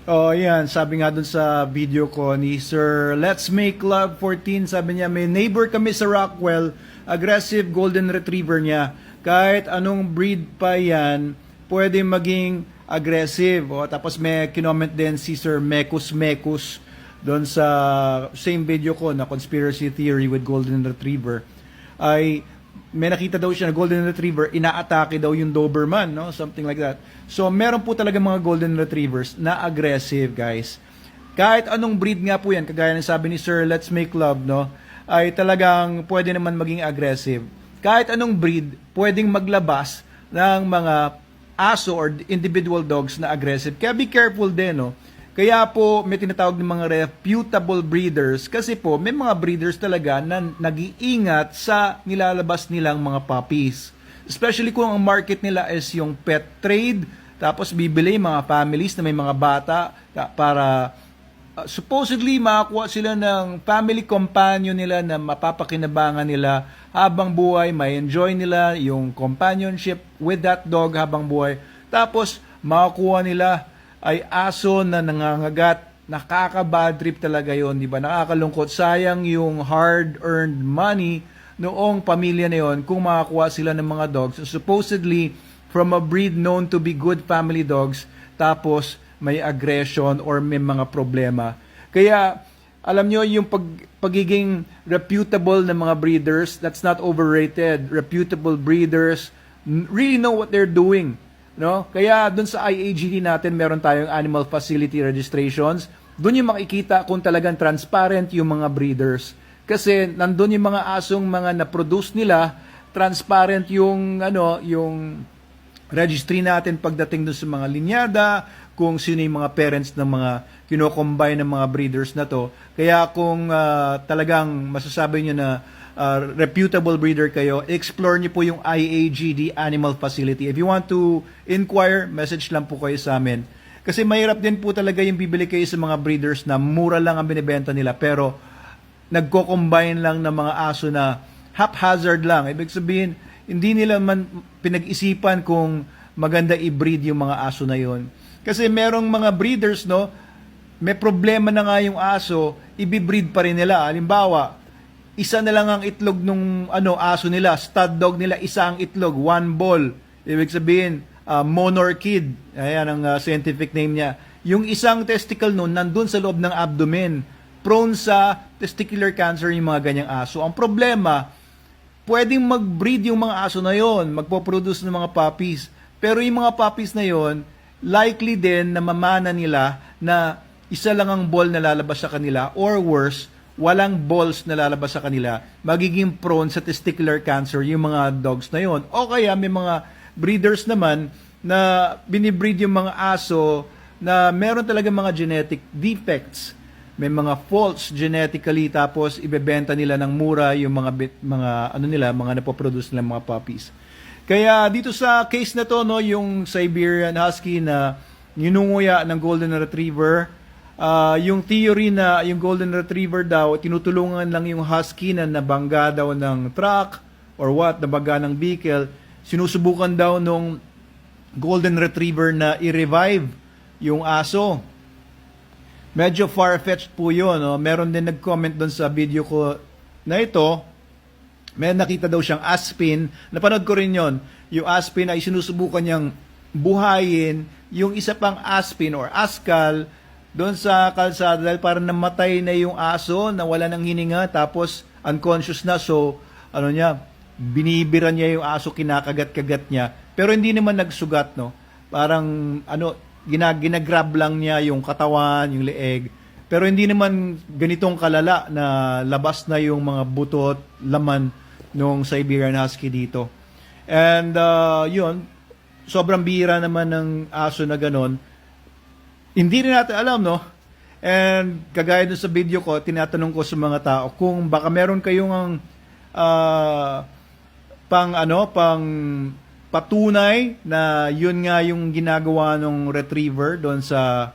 Oh, yan. Sabi nga dun sa video ko ni Sir Let's Make Love 14, sabi niya, may neighbor kami sa Rockwell, aggressive golden retriever niya. Kahit anong breed pa yan, pwede maging aggressive. O, tapos may kinoment din si Sir Mekus Mekus doon sa same video ko na conspiracy theory with golden retriever. Ay may nakita daw siya na golden retriever, inaatake daw yung Doberman, no? Something like that. So, meron po talaga mga golden retrievers na aggressive, guys. Kahit anong breed nga po yan, kagaya ng sabi ni Sir Let's Make Love, no? Ay talagang pwede naman maging aggressive. Kahit anong breed, pwedeng maglabas ng mga aso or individual dogs na aggressive. Kaya be careful din, no? Kaya po may tinatawag ng mga reputable breeders kasi po may mga breeders talaga na nag-iingat sa nilalabas nilang mga puppies. Especially kung ang market nila is yung pet trade, tapos bibili mga families na may mga bata para supposedly makakuha sila ng family companion nila na mapapakinabangan nila habang buhay, may enjoy nila yung companionship with that dog habang buhay. Tapos makakuha nila ay aso na nangangagat, nakaka-bad trip talaga yon, di ba? Nakakalungkot, sayang yung hard-earned money noong pamilya na yon kung makakuha sila ng mga dogs. Supposedly, from a breed known to be good family dogs, tapos may aggression or may mga problema. Kaya, alam nyo, yung pagiging reputable ng mga breeders, that's not overrated. Reputable breeders really know what they're doing. No? Kaya doon sa IAGD natin meron tayong animal facility registrations. Doon yung makikita kung talagang transparent yung mga breeders. Kasi nandun yung mga asong mga na-produce nila, transparent yung yung registry natin pagdating doon sa mga linyada, kung sino yung mga parents ng mga kino-combine ng mga breeders na to. Kaya kung talagang masasabi niyo na reputable breeder kayo, explore niyo po yung IAGD Animal Facility. If you want to inquire, message lang po kayo sa amin. Kasi mahirap din po talaga yung bibili kayo sa mga breeders na mura lang ang binibenta nila pero nagko-combine lang ng mga aso na haphazard lang. Ibig sabihin, hindi nila man pinag-isipan kung maganda i-breed yung mga aso na yon. Kasi merong mga breeders, no, may problema na nga yung aso, i-breed pa rin nila. Halimbawa, isa na lang ang itlog nung aso nila, stud dog nila, isa ang itlog, one ball. Ibig sabihin, monorchid. Ayan ang scientific name niya. Yung isang testicle nun, nandun sa loob ng abdomen. Prone sa testicular cancer yung mga ganyang aso. Ang problema, pwedeng mag-breed yung mga aso na yon, magpo-produce ng mga puppies. Pero yung mga puppies na yon, likely din na mamana nila na isa lang ang ball na lalabas sa kanila or worse, walang balls na lalabas sa kanila, magiging prone sa testicular cancer yung mga dogs na yon. O kaya may mga breeders naman na binibreed yung mga aso na meron talaga mga genetic defects. May mga faults genetically tapos ibebenta nila ng mura yung mga napoproduce nilang mga puppies. Kaya dito sa case na to, no, yung Siberian Husky na ninunguya ng Golden Retriever, yung theory na yung Golden Retriever daw, tinutulungan lang yung Husky na nabangga daw ng truck or nabangga ng vehicle, sinusubukan daw nung Golden Retriever na i-revive yung aso. Medyo far-fetched po yun. No? Meron din nag-comment doon sa video ko na ito, may nakita daw siyang aspin, napanood ko rin yon. Yung aspin ay sinusubukan niyang buhayin yung isa pang aspin or askal doon sa kalsada dahil parang namatay na yung aso, nawala ng hininga, tapos unconscious na. So, binibira niya yung aso, kinakagat-kagat niya. Pero hindi naman nagsugat, no? Parang, ginagrab lang niya yung katawan, yung leeg. Pero hindi naman ganitong kalala na labas na yung mga butot, laman nung Siberian Husky dito. And, yun, sobrang bihira naman ng aso na ganon. Hindi rin natin alam, no? And kagaya dun sa video ko, tinatanong ko sa mga tao kung baka meron kayong pang patunay na yun nga yung ginagawa ng retriever doon sa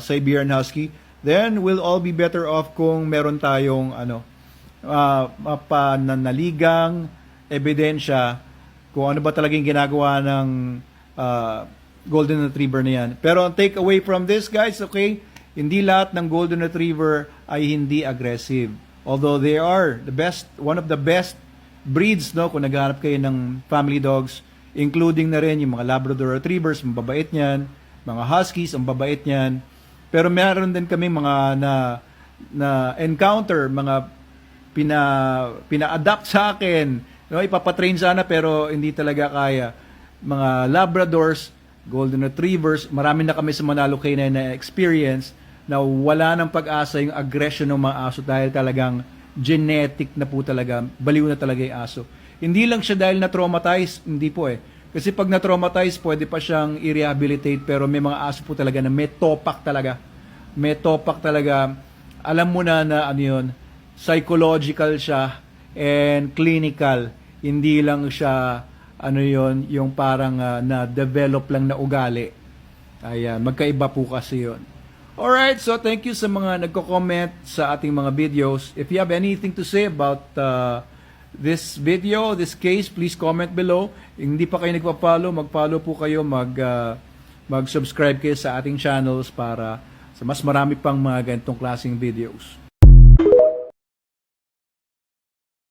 Siberian Husky, then we'll all be better off kung meron tayong pananaligang ebidensya kung ano ba talagang ginagawa ng Golden Retriever na yan. Pero ang take away from this, guys, okay, hindi lahat ng Golden Retriever ay hindi aggressive. Although they are the best, one of the best breeds, no, kung naghahanap kayo ng family dogs, including na rin yung mga Labrador Retrievers, ang babait niyan, mga Huskies, ang babait niyan. Pero meron din kami mga na encounter, mga pina-adapt sa akin, no, ipapatrain sana pero hindi talaga kaya. Mga Labradors, Golden Retrievers, marami na kami sa Manalo Canine na experience na wala ng pag-asa yung aggression ng mga aso dahil talagang genetic na po talaga, baliw na talaga yung aso. Hindi lang siya dahil na-traumatize, hindi po eh. Kasi pag na-traumatize, pwede pa siyang i-rehabilitate pero may mga aso po talaga na may topak talaga. May topak talaga. Alam mo na ano yun, psychological siya and clinical. Hindi lang siya ano yon, yung parang na-develop lang na ugali. Ayan, magkaiba po kasi yon. Alright, so thank you sa mga nagko-comment sa ating mga videos. If you have anything to say about this video, this case, please comment below. Hindi pa kayo nagpa-follow, mag-follow po kayo, mag-subscribe kayo sa ating channels para sa mas marami pang mga ganitong klaseng videos.